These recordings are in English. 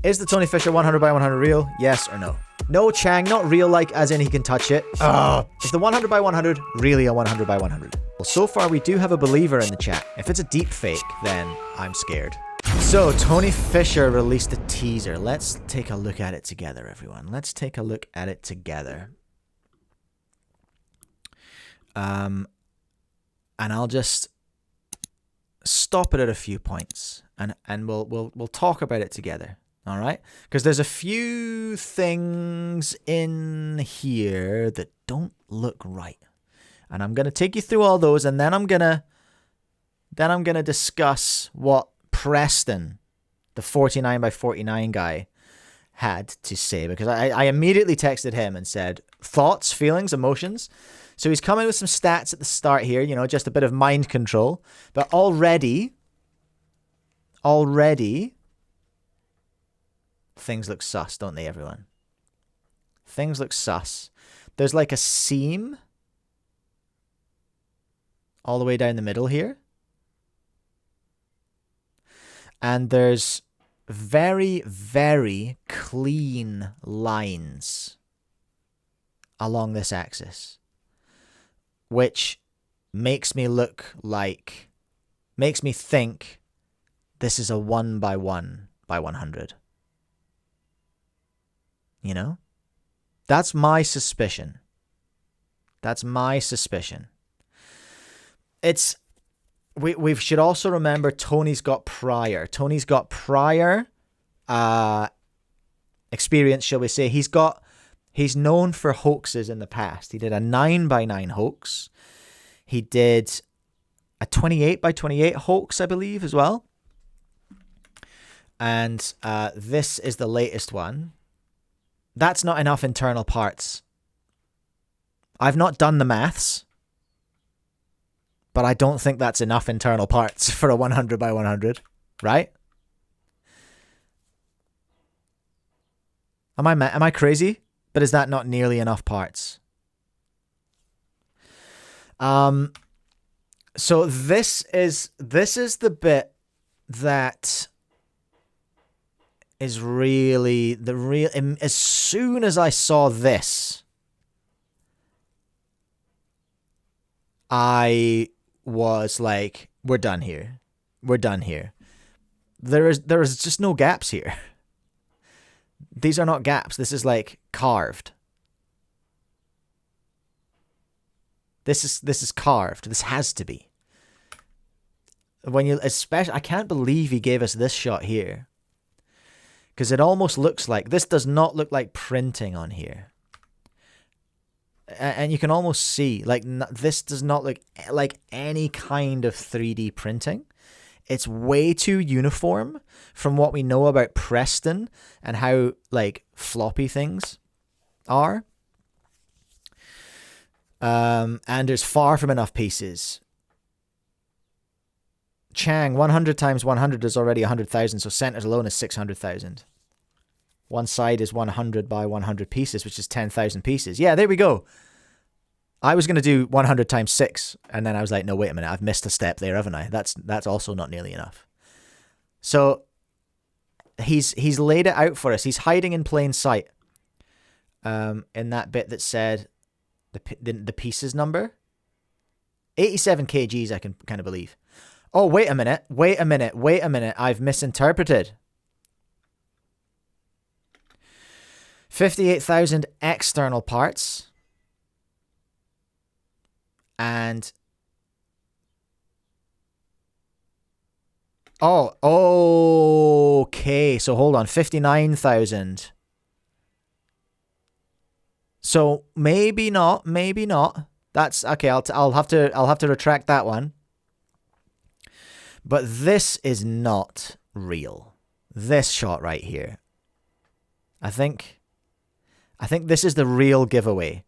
Is the Tony Fisher 100 by 100 real? Yes or no? No, Chang, not real like as in he can touch it. Is the 100 by 100 really a 100 by 100? Well, so far we do have a believer in the chat. If it's a deep fake, then I'm scared. So, Tony Fisher released a teaser. Let's take a look at it together, everyone. Let's take a look at it together. And I'll just stop it at a few points, and we'll talk about it together. All right, because there's a few things in here that don't look right, and I'm gonna take you through all those, and then I'm gonna discuss what Preston, the 49 by 49 guy, had to say, because I immediately texted him and said thoughts, feelings, emotions. So he's coming with some stats at the start here, you know, just a bit of mind control, but already. Things look sus, don't they, everyone? Things look sus. There's like a seam all the way down the middle here. And there's very, very clean lines along this axis, which makes me think this is a 1 by 1 by 100. You know? That's my suspicion. We should also remember Tony's got prior experience, shall we say. He's known for hoaxes in the past. He did a 9 by 9 hoax. He did a 28 by 28 hoax, I believe, as well. And this is the latest one. That's not enough internal parts. I've not done the maths, but I don't think that's enough internal parts for a 100 by 100, right? Am I crazy? But is that not nearly enough parts? So this is the bit that is really the real. As soon as I saw this, I was like, we're done here. There is just no gaps here. These are not gaps. This is like carved. This is carved. This has to be. I can't believe he gave us this shot here. Because it almost looks like, this does not look like printing on here. And you can almost see, like, this does not look like any kind of 3D printing. It's way too uniform from what we know about Preston and how, like, floppy things are. And there's far from enough pieces. Chang, 100 times 100 is already 100,000, so centers alone is 600,000. One side is 100 by 100 pieces, which is 10,000 pieces. Yeah, there we go. I was going to do 100 times 6, and then I was like, no, wait a minute, I've missed a step there, haven't I? That's also not nearly enough. So he's laid it out for us. He's hiding in plain sight. In that bit that said the pieces number. 87 kgs, I can kind of believe. Oh, wait a minute. I've misinterpreted. 58,000 external parts. And okay. So hold on, 59,000. So maybe not. That's okay. I'll have to retract that one. But this is not real. This shot right here. I think this is the real giveaway.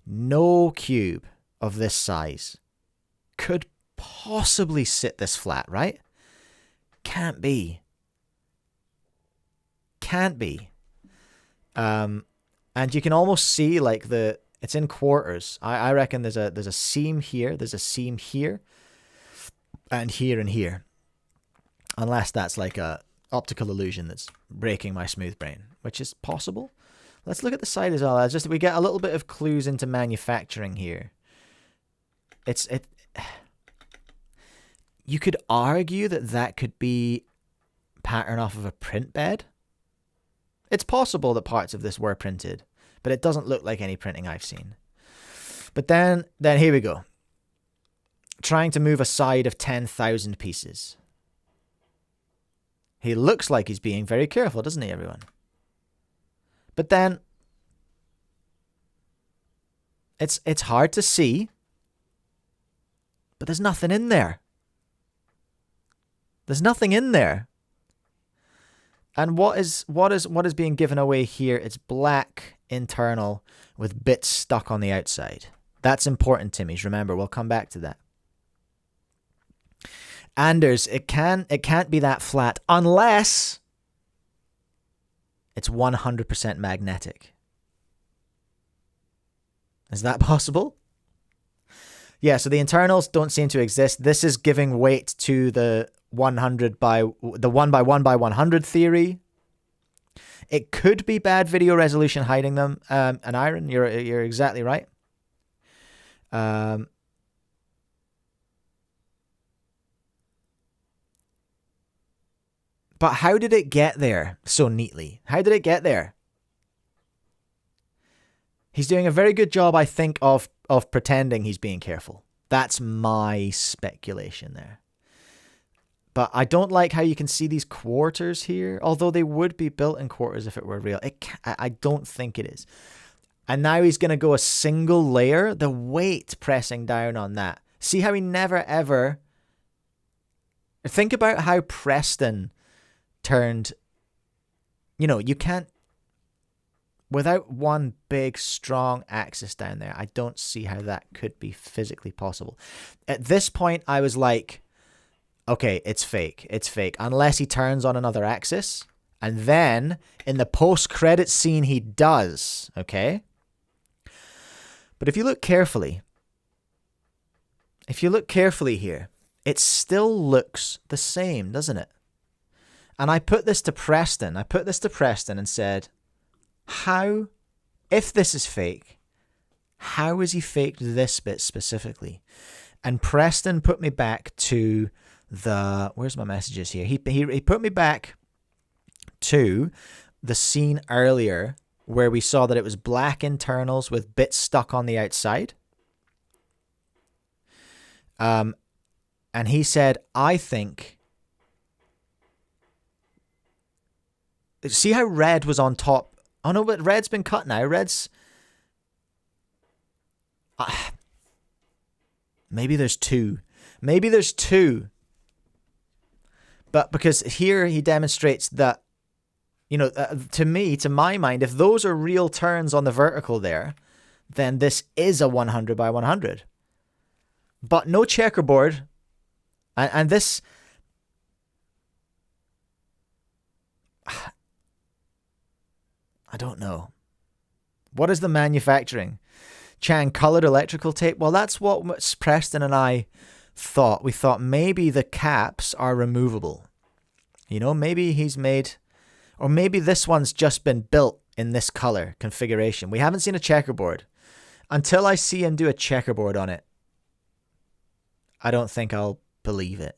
No cube of this size could possibly sit this flat, right? Can't be. And you can almost see like it's in quarters. I reckon there's a seam here, there's a seam here, and here and here. Unless that's like a optical illusion that's breaking my smooth brain, which is possible. Let's look at the side as well. We get a little bit of clues into manufacturing here. You could argue that could be pattern off of a print bed. It's possible that parts of this were printed, but it doesn't look like any printing I've seen. But then here we go. Trying to move a side of 10,000 pieces. He looks like he's being very careful, doesn't he, everyone? But then it's hard to see, but there's nothing in there. There's nothing in there. And what is being given away here? It's black internal with bits stuck on the outside. That's important, Timmies. Remember, we'll come back to that. Anders, it can't be that flat unless it's 100% magnetic. Is that possible? Yeah, so the internals don't seem to exist. This is giving weight to the 100 by the 1 by 1 by 100 theory. It could be bad video resolution hiding them. And Iron, you're exactly right. But how did it get there so neatly? How did it get there? He's doing a very good job, I think, of pretending he's being careful. That's my speculation there. But I don't like how you can see these quarters here, although they would be built in quarters if it were real. I don't think it is. And now he's going to go a single layer, the weight pressing down on that. See how he never ever... Think about how Preston turned... you can't... Without one big, strong axis down there, I don't see how that could be physically possible. At this point, I was like, okay, it's fake. It's fake. Unless he turns on another axis. And then, in the post-credit scene, he does. Okay? But if you look carefully here, it still looks the same, doesn't it? And I put this to Preston. And said... How, if this is fake, how has he faked this bit specifically? And Preston put me back to where's my messages here? He put me back to the scene earlier where we saw that it was black internals with bits stuck on the outside. And he said, I think... See how red was on top? Oh no, but red's been cut now. Red's... Maybe there's two. But because here he demonstrates that, to my mind, if those are real turns on the vertical there, then this is a 100 by 100. But no checkerboard. And this... I don't know. What is the manufacturing? Chang, colored electrical tape? Well, that's what Preston and I thought. We thought maybe the caps are removable. Maybe he's made... Or maybe this one's just been built in this color configuration. We haven't seen a checkerboard. Until I see him do a checkerboard on it, I don't think I'll believe it.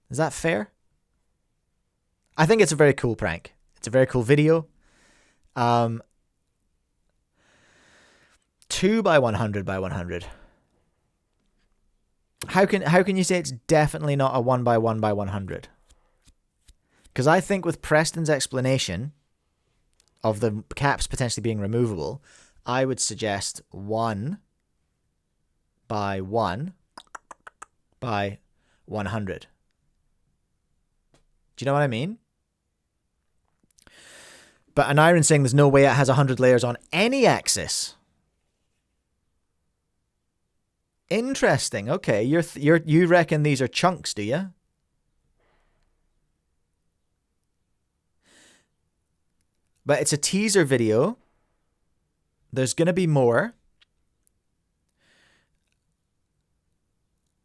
Is that fair? I think it's a very cool prank. It's a very cool video. 2 by 100 by 100. How can you say it's definitely not a 1 by 1 by 100? Because I think with Preston's explanation of the caps potentially being removable, I would suggest 1 by 1 by 100. Do you know what I mean? But an Iron saying there's no way it has 100 layers on any axis. Interesting. Okay, you reckon these are chunks, do you? But it's a teaser video. There's going to be more.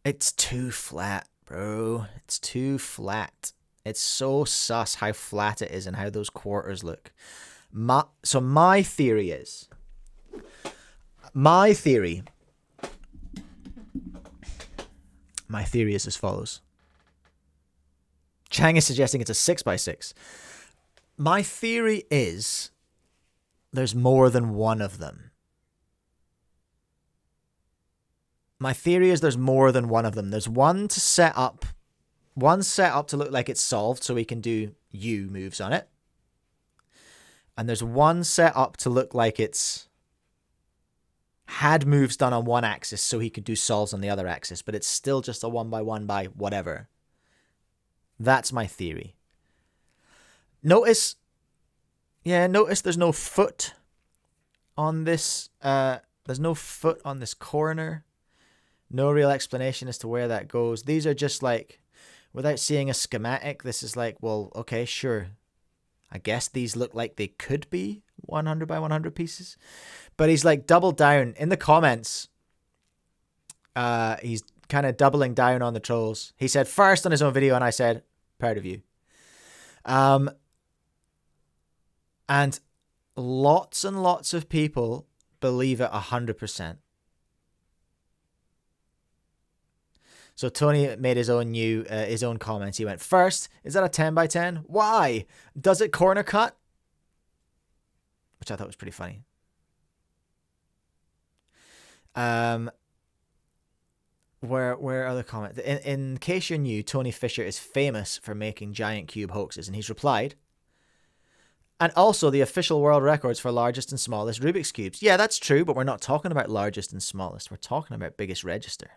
It's too flat, bro. It's too flat. It's so sus how flat it is and how those quarters look. So my theory is as follows. Chang is suggesting it's a 6x6. My theory is there's more than one of them. My theory is there's more than one of them. There's one set up to look like it's solved so we can do U moves on it. And there's one set up to look like it's had moves done on one axis so he could do solves on the other axis, but it's still just a 1x1 by whatever. That's my theory. Notice there's no foot on this. There's no foot on this corner. No real explanation as to where that goes. These are just like, without seeing a schematic, this is like, well, okay, sure. I guess these look like they could be 100 by 100 pieces. But he's like doubled down. In the comments, he's kind of doubling down on the trolls. He said first on his own video, and I said, proud of you. And lots and lots of people believe it 100%. So Tony made his own comments. He went, first, is that a 10 by 10? Why? Does it corner cut? Which I thought was pretty funny. Where are the comments? In case you're new, Tony Fisher is famous for making giant cube hoaxes, and he's replied, and also the official world records for largest and smallest Rubik's Cubes. Yeah, that's true, but we're not talking about largest and smallest. We're talking about biggest register.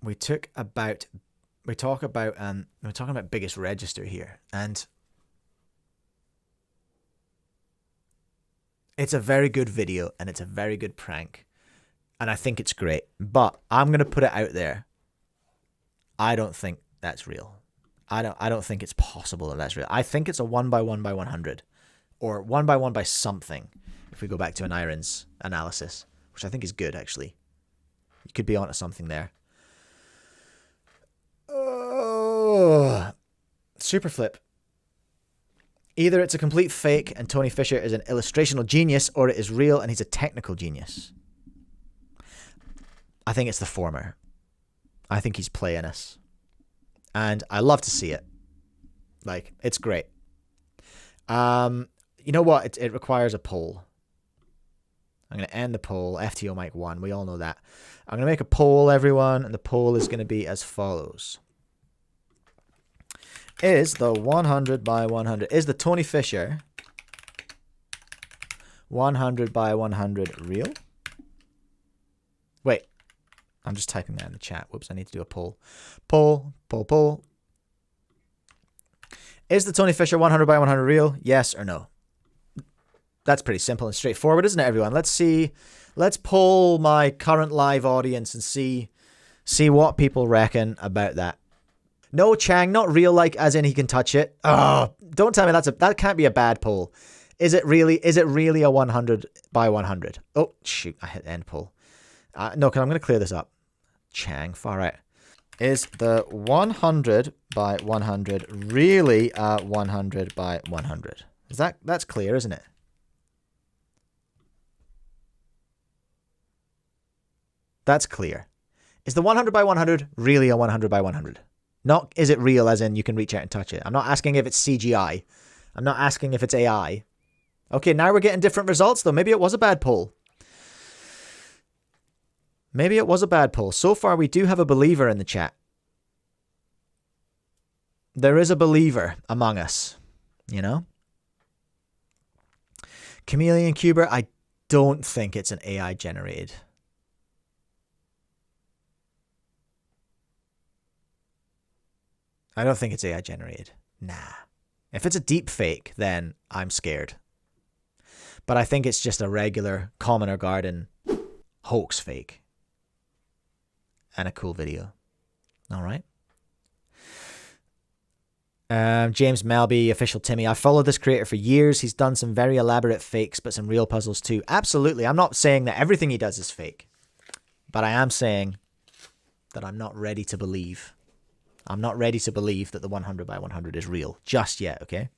We're talking about biggest register here, and it's a very good video and it's a very good prank, and I think it's great. But I'm gonna put it out there. I don't think that's real. I don't think it's possible that that's real. I think it's a 1x1 by 100, or 1x1 by something. If we go back to an Irons analysis, which I think is good actually, you could be onto something there. Super flip. Either it's a complete fake and Tony Fisher is an illustrational genius, or it is real and he's a technical genius. I think it's the former. I think he's playing us. And I love to see it. Like, it's great. You know what? It requires a poll. I'm going to end the poll. FTO Mike 1. We all know that. I'm going to make a poll, everyone. And the poll is going to be as follows. Is the 100 by 100, is the Tony Fisher 100 by 100 real? Wait, I'm just typing that in the chat. Whoops, I need to do a poll. Poll. Is the Tony Fisher 100 by 100 real? Yes or no? That's pretty simple and straightforward, isn't it, everyone? Let's see. Let's poll my current live audience and see what people reckon about that. No, Chang, not real, like as in he can touch it. Oh, don't tell me that can't be a bad poll. Is it really a 100 by 100? Oh, shoot, I hit end poll. No, I'm going to clear this up. Chang, far right. Is the 100 by 100 really a 100 by 100? That's clear, isn't it? That's clear. Is the 100 by 100 really a 100 by 100? Not is it real as in you can reach out and touch it. I'm not asking if it's CGI. I'm not asking if it's AI. Okay, now we're getting different results though. Maybe it was a bad poll. Maybe it was a bad poll. So far we do have a believer in the chat. There is a believer among us, you know? Chameleon Cuber, I don't think it's an AI generated. I don't think it's AI generated. Nah. If it's a deep fake, then I'm scared. But I think it's just a regular commoner garden hoax fake. And a cool video. All right. James Melby, official Timmy. I followed this creator for years. He's done some very elaborate fakes, but some real puzzles too. Absolutely. I'm not saying that everything he does is fake. But I am saying that I'm not ready to believe. I'm not ready to believe that the 100 by 100 is real just yet, okay?